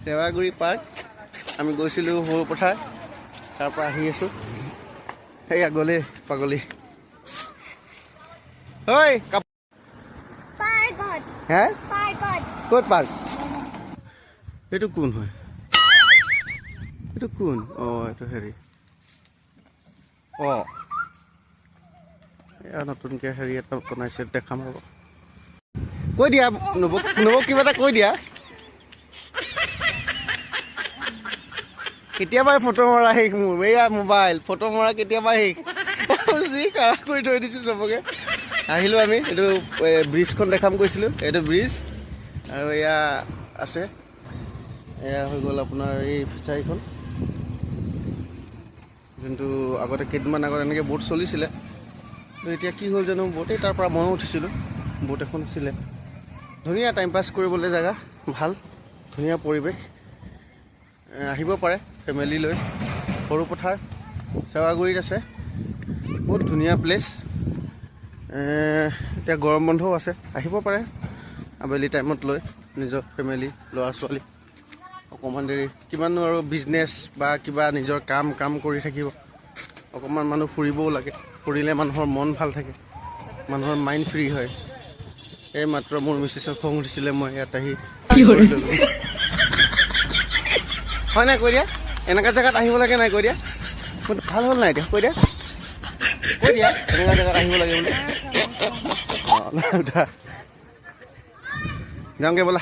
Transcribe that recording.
চেৱাগুৰি park আমি গৈছিলোঁ সৰু পথাৰ তাৰ পৰা আহি আছোঁ সেয়া গ'লে পাগলী ঐ হে ক'ত পাৰ্ক এইটো কোন হয় এইটো কোন অঁ এইটো হেৰি অঁ এয়া নতুনকৈ হেৰি এটা বনাইছে দেখাম হ'ব কৈ দিয়া নবক কিবা এটা কৈ দিয়া কেতিয়াবাই ফটো মৰা শেষ মোৰ এয়া মোবাইল ফটো মৰা কেতিয়াবা শেষ যি কাৰা কৰি থৈ দিছোঁ চবকে আহিলোঁ আমি এইটো ব্ৰিজখন দেখাম কৈছিলোঁ এইটো ব্ৰিজ আৰু এয়া আছে এয়া হৈ গ'ল আপোনাৰ এই ফিচাৰীখন যোনটো আগতে কেইদিনমান আগত এনেকৈ বোট চলিছিলে এতিয়া কি হ'ল জানো বোটেই তাৰ পৰা ময়ো উঠিছিলোঁ বোট এখন আছিলে ধুনীয়া টাইম পাছ কৰিবলৈ জেগা ভাল ধুনীয়া পৰিৱেশ আহিব পাৰে ফেমিলি লৈ সৰু পথাৰ চেৱাগুৰিত আছে বহুত ধুনীয়া প্লেচ এতিয়া গৰম বন্ধও আছে আহিব পাৰে আবেলি টাইমত লৈ নিজৰ ফেমিলি ল'ৰা ছোৱালী অকণমান দেৰি কিমাননো আৰু বিজনেছ বা কিবা নিজৰ কাম কৰি থাকিব অকণমান মানুহ ফুৰিবও লাগে ফুৰিলে মানুহৰ মন ভাল থাকে মানুহৰ মাইণ্ড ফ্ৰী হয় এই মাত্ৰ মোৰ মিছেছৰ খং উঠিছিলে মই ইয়াত আহি হয় নাই কৈ দিয়া এনেকুৱা জেগাত আহিব লাগে নাই কৈ দিয়া ভাল হ'ল নাই এতিয়া কৈ দিয়া এনেকুৱা জেগাত আহিব লাগে বুলি অঁ যাওঁগৈ ব'লা